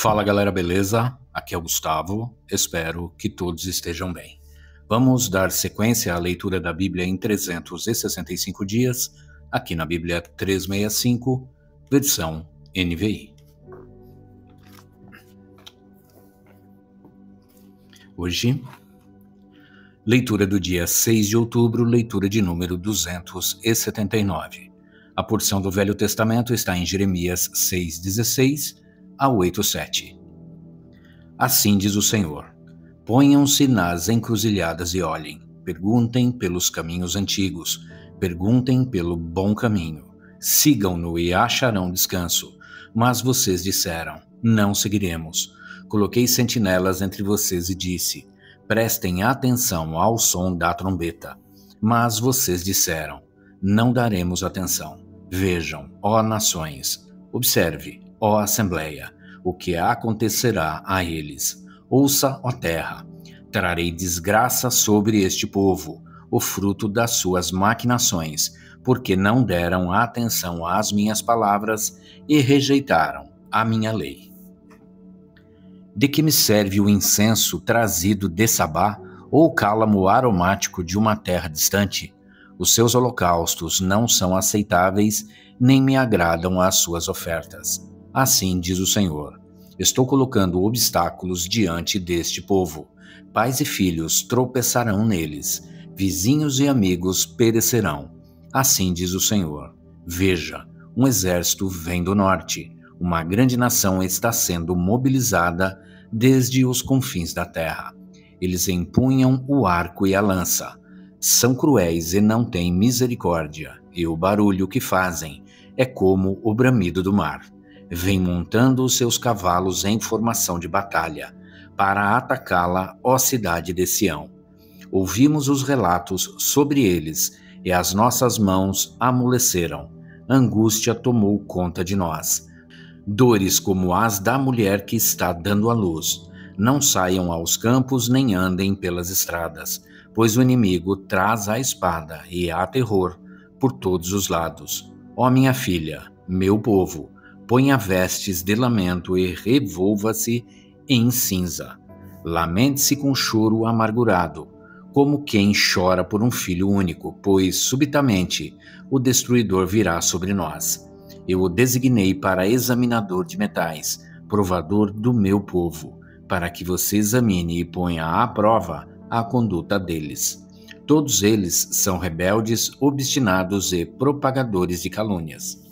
Fala galera, beleza? Aqui é o Gustavo, espero que todos estejam bem. Vamos dar sequência à leitura da Bíblia em 365 dias, aqui na Bíblia 365, versão NVI. Hoje, leitura do dia 6 de outubro, leitura de número 279. A porção do Velho Testamento está em Jeremias 6,16 a 8,7. Assim diz o Senhor: ponham-se nas encruzilhadas e olhem, perguntem pelos caminhos antigos, perguntem pelo bom caminho, sigam-no e acharão descanso. Mas vocês disseram: não seguiremos. Coloquei sentinelas entre vocês e disse: prestem atenção ao som da trombeta. Mas vocês disseram: não daremos atenção. Vejam, ó nações, observe, ó Assembleia, o que acontecerá a eles. Ouça, ó terra, trarei desgraça sobre este povo, o fruto das suas maquinações, porque não deram atenção às minhas palavras e rejeitaram a minha lei. De que me serve o incenso trazido de Sabá ou o cálamo aromático de uma terra distante? Os seus holocaustos não são aceitáveis, nem me agradam as suas ofertas. Assim diz o Senhor: estou colocando obstáculos diante deste povo. Pais e filhos tropeçarão neles, vizinhos e amigos perecerão. Assim diz o Senhor: veja, um exército vem do norte, uma grande nação está sendo mobilizada desde os confins da terra. Eles empunham o arco e a lança. São cruéis e não têm misericórdia, e o barulho que fazem é como o bramido do mar. Vêm montando os seus cavalos em formação de batalha, para atacá-la, ó cidade de Sião. Ouvimos os relatos sobre eles, e as nossas mãos amoleceram. Angústia tomou conta de nós. Dores como as da mulher que está dando à luz. Não saiam aos campos nem andem pelas estradas, pois o inimigo traz a espada e há terror por todos os lados. Ó minha filha, meu povo, ponha vestes de lamento e revolva-se em cinza. Lamente-se com choro amargurado, como quem chora por um filho único, pois subitamente o destruidor virá sobre nós. Eu o designei para examinador de metais, provador do meu povo, para que você examine e ponha à prova a conduta deles. Todos eles são rebeldes, obstinados e propagadores de calúnias.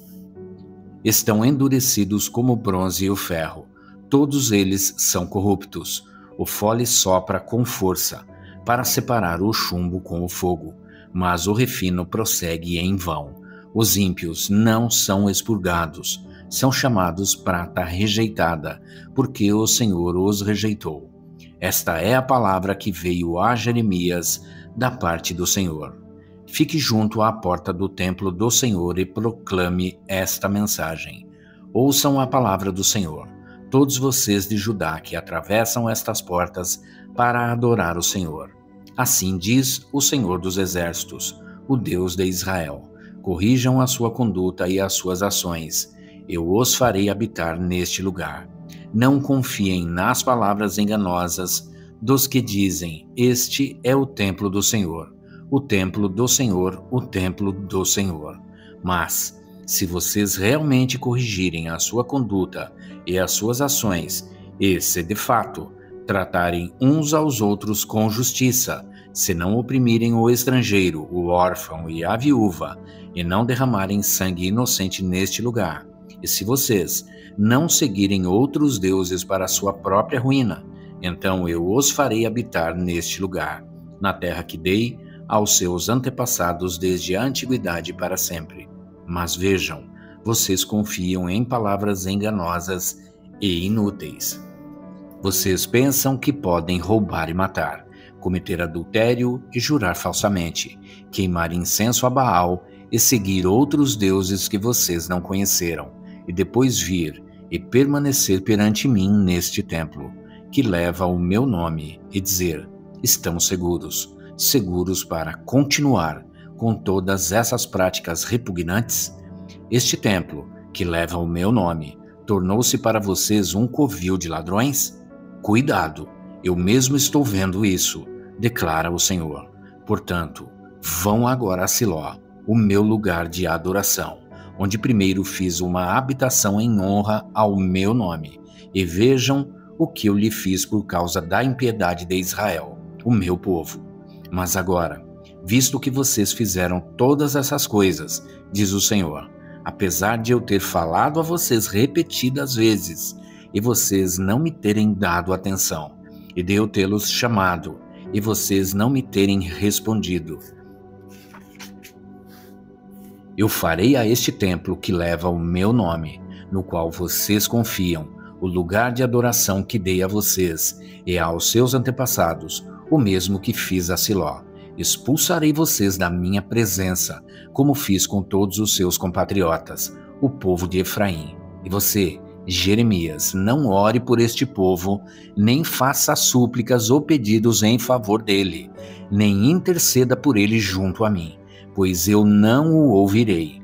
Estão endurecidos como o bronze e o ferro. Todos eles são corruptos. O fole sopra com força, para separar o chumbo com o fogo, mas o refino prossegue em vão. Os ímpios não são expurgados, são chamados prata rejeitada, porque o Senhor os rejeitou. Esta é a palavra que veio a Jeremias da parte do Senhor. Fique junto à porta do templo do Senhor e proclame esta mensagem. Ouçam a palavra do Senhor, todos vocês de Judá que atravessam estas portas para adorar o Senhor. Assim diz o Senhor dos Exércitos, o Deus de Israel. Corrijam a sua conduta e as suas ações. Eu os farei habitar neste lugar. Não confiem nas palavras enganosas dos que dizem: este é o templo do Senhor, o templo do Senhor, o templo do Senhor. Mas, se vocês realmente corrigirem a sua conduta e as suas ações, e se de fato tratarem uns aos outros com justiça, se não oprimirem o estrangeiro, o órfão e a viúva, e não derramarem sangue inocente neste lugar, e se vocês não seguirem outros deuses para a sua própria ruína, então eu os farei habitar neste lugar, na terra que dei aos seus antepassados desde a antiguidade para sempre. Mas vejam, vocês confiam em palavras enganosas e inúteis. Vocês pensam que podem roubar e matar, cometer adultério e jurar falsamente, queimar incenso a Baal e seguir outros deuses que vocês não conheceram, e depois vir e permanecer perante mim neste templo, que leva o meu nome, e dizer: estamos seguros, seguros para continuar com todas essas práticas repugnantes? Este templo, que leva o meu nome, tornou-se para vocês um covil de ladrões? Cuidado, eu mesmo estou vendo isso, declara o Senhor. Portanto, vão agora a Siló, o meu lugar de adoração, onde primeiro fiz uma habitação em honra ao meu nome, e vejam o que eu lhe fiz por causa da impiedade de Israel, o meu povo. Mas agora, visto que vocês fizeram todas essas coisas, diz o Senhor, apesar de eu ter falado a vocês repetidas vezes, e vocês não me terem dado atenção, e de eu tê-los chamado, e vocês não me terem respondido, eu farei a este templo que leva o meu nome, no qual vocês confiam, o lugar de adoração que dei a vocês e aos seus antepassados, o mesmo que fiz a Siló. Expulsarei vocês da minha presença, como fiz com todos os seus compatriotas, o povo de Efraim. E você, Jeremias, não ore por este povo, nem faça súplicas ou pedidos em favor dele, nem interceda por ele junto a mim, pois eu não o ouvirei.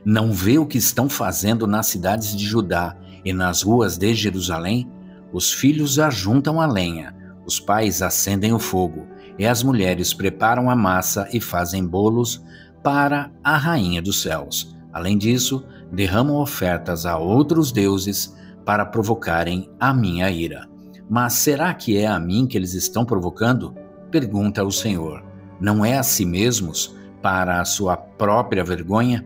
Não vê o que estão fazendo nas cidades de Judá e nas ruas de Jerusalém? Os filhos ajuntam a lenha, os pais acendem o fogo, e as mulheres preparam a massa e fazem bolos para a rainha dos céus. Além disso, derramam ofertas a outros deuses para provocarem a minha ira. Mas será que é a mim que eles estão provocando? Pergunta o Senhor. Não é a si mesmos, para a sua própria vergonha?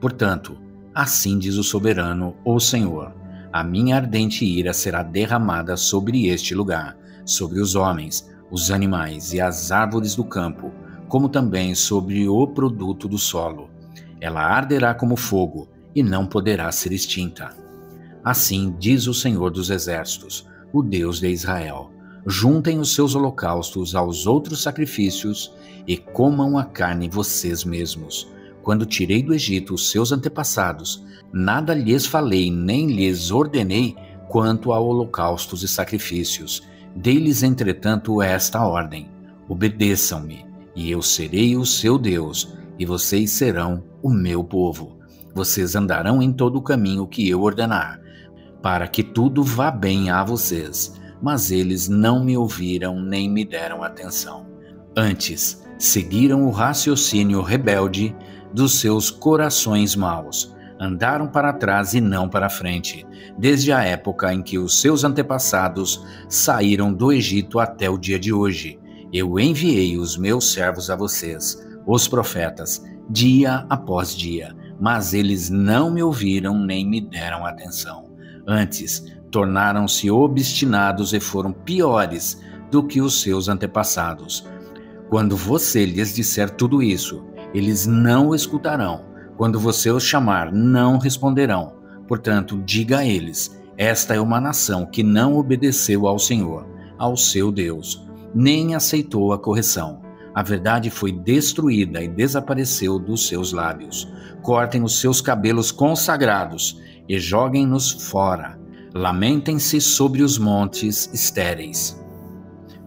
Portanto, assim diz o soberano, o Senhor, a minha ardente ira será derramada sobre este lugar, sobre os homens, os animais e as árvores do campo, como também sobre o produto do solo. Ela arderá como fogo e não poderá ser extinta. Assim diz o Senhor dos Exércitos, o Deus de Israel: juntem os seus holocaustos aos outros sacrifícios e comam a carne vocês mesmos. Quando tirei do Egito os seus antepassados, nada lhes falei nem lhes ordenei quanto a holocaustos e sacrifícios. Dei-lhes, entretanto, esta ordem: obedeçam-me, e eu serei o seu Deus, e vocês serão o meu povo. Vocês andarão em todo o caminho que eu ordenar, para que tudo vá bem a vocês. Mas eles não me ouviram nem me deram atenção. Antes, seguiram o raciocínio rebelde dos seus corações maus. Andaram para trás e não para frente, desde a época em que os seus antepassados saíram do Egito até o dia de hoje. Eu enviei os meus servos a vocês, os profetas, dia após dia, mas eles não me ouviram nem me deram atenção. Antes, tornaram-se obstinados e foram piores do que os seus antepassados. Quando você lhes disser tudo isso, eles não o escutarão. Quando você os chamar, não responderão. Portanto, diga a eles: esta é uma nação que não obedeceu ao Senhor, ao seu Deus, nem aceitou a correção. A verdade foi destruída e desapareceu dos seus lábios. Cortem os seus cabelos consagrados e joguem-nos fora. Lamentem-se sobre os montes estéreis.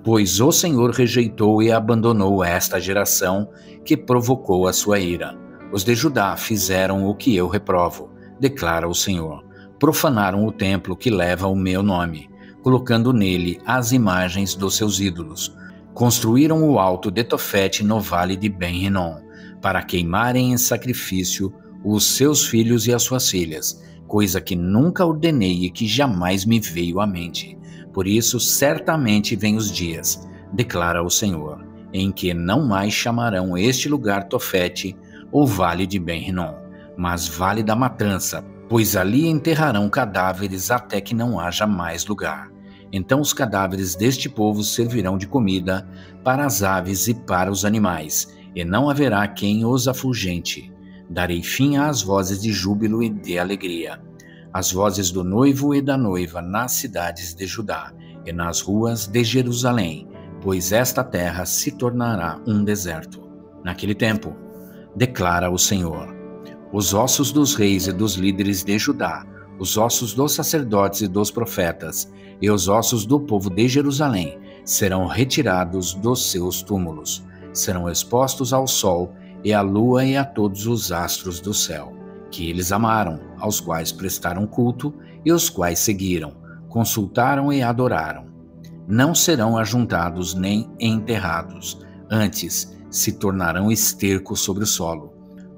Pois o Senhor rejeitou e abandonou esta geração que provocou a sua ira. Os de Judá fizeram o que eu reprovo, declara o Senhor. Profanaram o templo que leva o meu nome, colocando nele as imagens dos seus ídolos. Construíram o alto de Tofete no vale de Ben-Rinom, para queimarem em sacrifício os seus filhos e as suas filhas, coisa que nunca ordenei e que jamais me veio à mente. Por isso, certamente vêm os dias, declara o Senhor, em que não mais chamarão este lugar Tofete ou Vale de Ben-Rinom, mas Vale da Matança, pois ali enterrarão cadáveres até que não haja mais lugar. Então os cadáveres deste povo servirão de comida para as aves e para os animais, e não haverá quem os afugente. Darei fim às vozes de júbilo e de alegria, as vozes do noivo e da noiva nas cidades de Judá e nas ruas de Jerusalém, pois esta terra se tornará um deserto. Naquele tempo, declara o Senhor, os ossos dos reis e dos líderes de Judá, os ossos dos sacerdotes e dos profetas, e os ossos do povo de Jerusalém serão retirados dos seus túmulos, serão expostos ao sol e à lua e a todos os astros do céu, que eles amaram, aos quais prestaram culto e os quais seguiram, consultaram e adoraram. Não serão ajuntados nem enterrados, antes se tornarão esterco sobre o solo.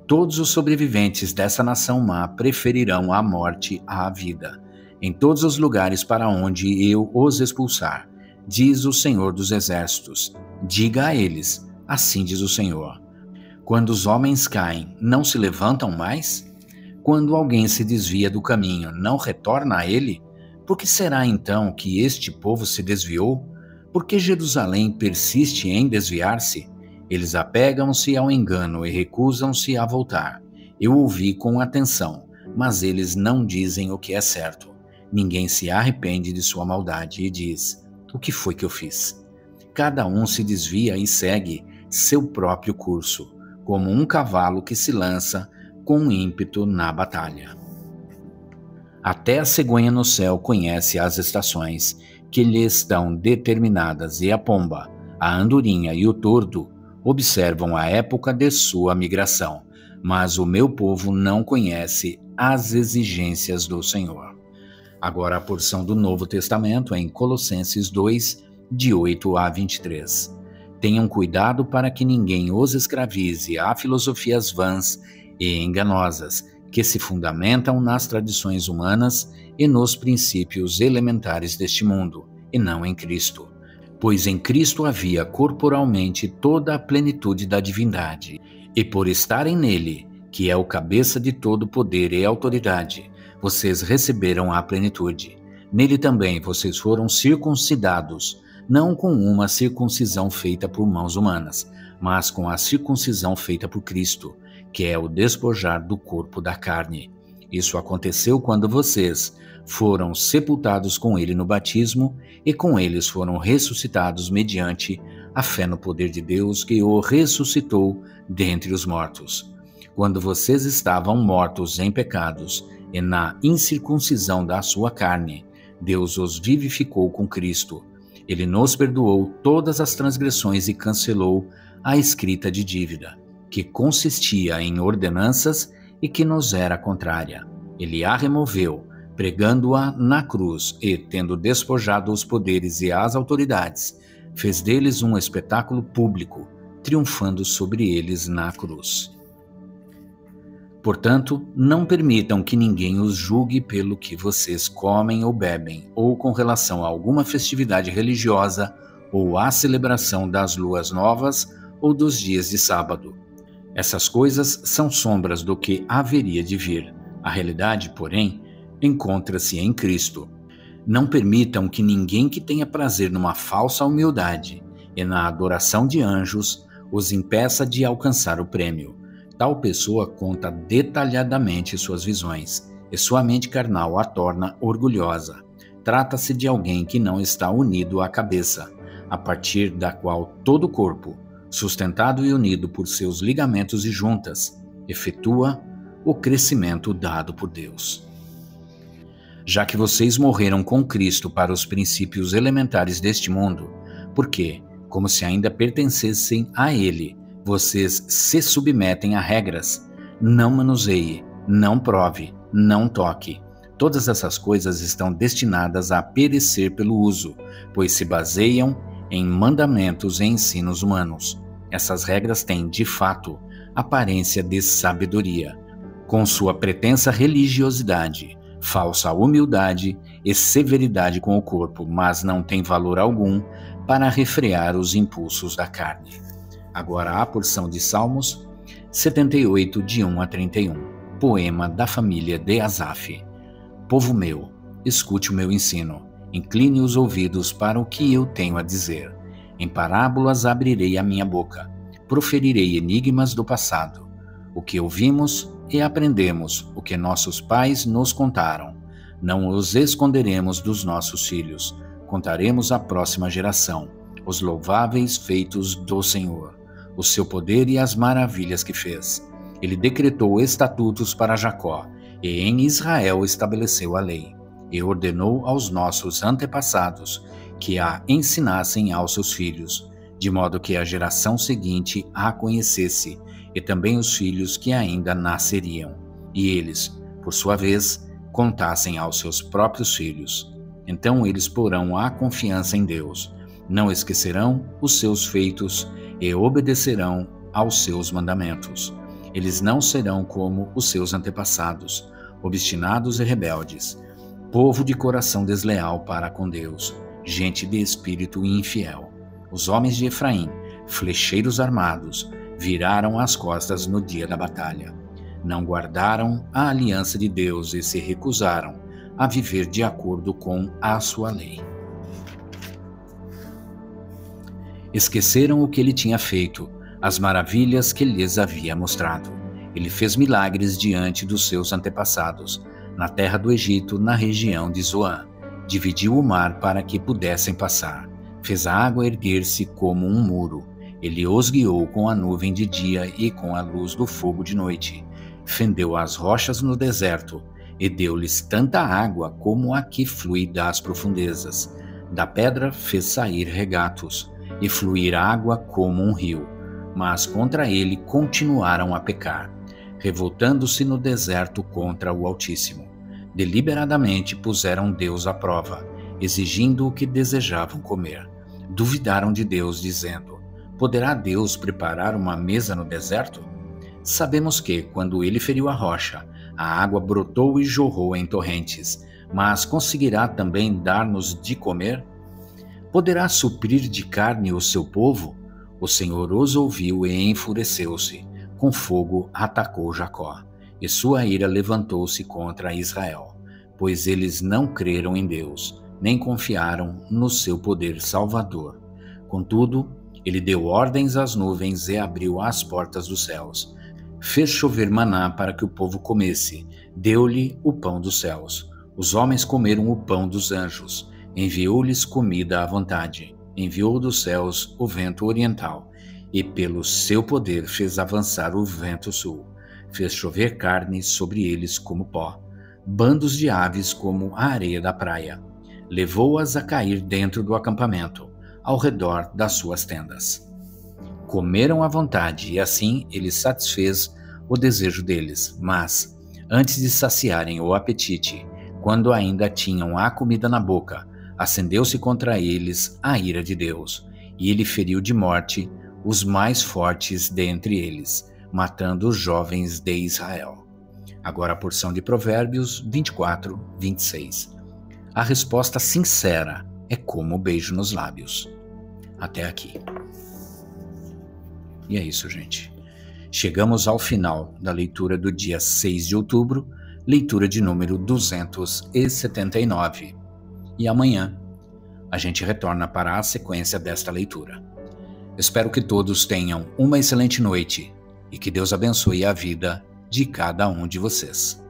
Todos os sobreviventes dessa nação má preferirão a morte à vida, em todos os lugares para onde eu os expulsar, diz o Senhor dos Exércitos. Diga a eles, assim diz o Senhor: quando os homens caem, não se levantam mais? Quando alguém se desvia do caminho, não retorna a ele? Por que será então que este povo se desviou? Por que Jerusalém persiste em desviar-se? Eles apegam-se ao engano e recusam-se a voltar. Eu ouvi com atenção, mas eles não dizem o que é certo. Ninguém se arrepende de sua maldade e diz: o que foi que eu fiz? Cada um se desvia e segue seu próprio curso, como um cavalo que se lança com ímpeto na batalha. Até a cegonha no céu conhece as estações que lhe estão determinadas, e a pomba, a andorinha e o tordo observam a época de sua migração, mas o meu povo não conhece as exigências do Senhor. Agora a porção do Novo Testamento em Colossenses 2, de 8 a 23. Tenham cuidado para que ninguém os escravize a filosofias vãs e enganosas, que se fundamentam nas tradições humanas e nos princípios elementares deste mundo, e não em Cristo. Pois em Cristo havia corporalmente toda a plenitude da divindade, e por estarem nele, que é o cabeça de todo poder e autoridade, vocês receberam a plenitude. Nele também vocês foram circuncidados, não com uma circuncisão feita por mãos humanas, mas com a circuncisão feita por Cristo, que é o despojar do corpo da carne. Isso aconteceu quando vocês foram sepultados com ele no batismo e com eles foram ressuscitados mediante a fé no poder de Deus que o ressuscitou dentre os mortos. Quando vocês estavam mortos em pecados e na incircuncisão da sua carne, Deus os vivificou com Cristo. Ele nos perdoou todas as transgressões e cancelou a escrita de dívida, que consistia em ordenanças e que nos era contrária. Ele a removeu, pregando-a na cruz e, tendo despojado os poderes e as autoridades, fez deles um espetáculo público, triunfando sobre eles na cruz. Portanto, não permitam que ninguém os julgue pelo que vocês comem ou bebem, ou com relação a alguma festividade religiosa, ou à celebração das luas novas ou dos dias de sábado. Essas coisas são sombras do que haveria de vir. A realidade, porém, encontra-se em Cristo. Não permitam que ninguém que tenha prazer numa falsa humildade e na adoração de anjos os impeça de alcançar o prêmio. Tal pessoa conta detalhadamente suas visões, e sua mente carnal a torna orgulhosa. Trata-se de alguém que não está unido à cabeça, a partir da qual todo o corpo, sustentado e unido por seus ligamentos e juntas, efetua o crescimento dado por Deus. Já que vocês morreram com Cristo para os princípios elementares deste mundo, porque, como se ainda pertencessem a Ele, vocês se submetem a regras: não manuseie, não prove, não toque. Todas essas coisas estão destinadas a perecer pelo uso, pois se baseiam em mandamentos e ensinos humanos. Essas regras têm, de fato, aparência de sabedoria, com sua pretensa religiosidade, falsa humildade e severidade com o corpo, mas não tem valor algum para refrear os impulsos da carne. Agora a porção de Salmos 78, de 1 a 31, poema da família de Asaf. Povo meu, escute o meu ensino, incline os ouvidos para o que eu tenho a dizer. Em parábolas abrirei a minha boca, proferirei enigmas do passado, o que ouvimos e aprendemos, o que nossos pais nos contaram. Não os esconderemos dos nossos filhos, contaremos à próxima geração os louváveis feitos do Senhor, o seu poder e as maravilhas que fez. Ele decretou estatutos para Jacó, e em Israel estabeleceu a lei, e ordenou aos nossos antepassados que a ensinassem aos seus filhos, de modo que a geração seguinte a conhecesse, e também os filhos que ainda nasceriam. e eles, por sua vez, contassem aos seus próprios filhos. Então eles porão a confiança em Deus, não esquecerão os seus feitos e obedecerão aos seus mandamentos. Eles não serão como os seus antepassados, obstinados e rebeldes, povo de coração desleal para com Deus, gente de espírito infiel. Os homens de Efraim, flecheiros armados, viraram as costas no dia da batalha. Não guardaram a aliança de Deus e se recusaram a viver de acordo com a sua lei. Esqueceram o que ele tinha feito, as maravilhas que lhes havia mostrado. Ele fez milagres diante dos seus antepassados, na terra do Egito, na região de Zoã. Dividiu o mar para que pudessem passar. Fez a água erguer-se como um muro. Ele os guiou com a nuvem de dia e com a luz do fogo de noite. Fendeu as rochas no deserto e deu-lhes tanta água como a que flui das profundezas. Da pedra fez sair regatos e fluir água como um rio. Mas contra ele continuaram a pecar, revoltando-se no deserto contra o Altíssimo. Deliberadamente puseram Deus à prova, exigindo o que desejavam comer. Duvidaram de Deus, dizendo: poderá Deus preparar uma mesa no deserto? Sabemos que, quando ele feriu a rocha, a água brotou e jorrou em torrentes, mas conseguirá também dar-nos de comer? Poderá suprir de carne o seu povo? O Senhor os ouviu e enfureceu-se. Com fogo atacou Jacó, e sua ira levantou-se contra Israel, pois eles não creram em Deus, nem confiaram no seu poder salvador. Contudo, ele deu ordens às nuvens e abriu as portas dos céus. Fez chover maná para que o povo comesse, deu-lhe o pão dos céus. Os homens comeram o pão dos anjos, enviou-lhes comida à vontade. Enviou dos céus o vento oriental, e pelo seu poder fez avançar o vento sul. Fez chover carne sobre eles como pó, bandos de aves como a areia da praia. Levou-as a cair dentro do acampamento, ao redor das suas tendas. Comeram à vontade, e assim ele satisfez o desejo deles. Mas, antes de saciarem o apetite, quando ainda tinham a comida na boca, acendeu-se contra eles a ira de Deus, e ele feriu de morte os mais fortes dentre eles, matando os jovens de Israel. Agora a porção de Provérbios 24, 26. A resposta sincera é como o beijo nos lábios. Até aqui. E é isso, gente. Chegamos ao final da leitura do dia 6 de outubro, leitura de número 279. E amanhã a gente retorna para a sequência desta leitura. Espero que todos tenham uma excelente noite e que Deus abençoe a vida de cada um de vocês.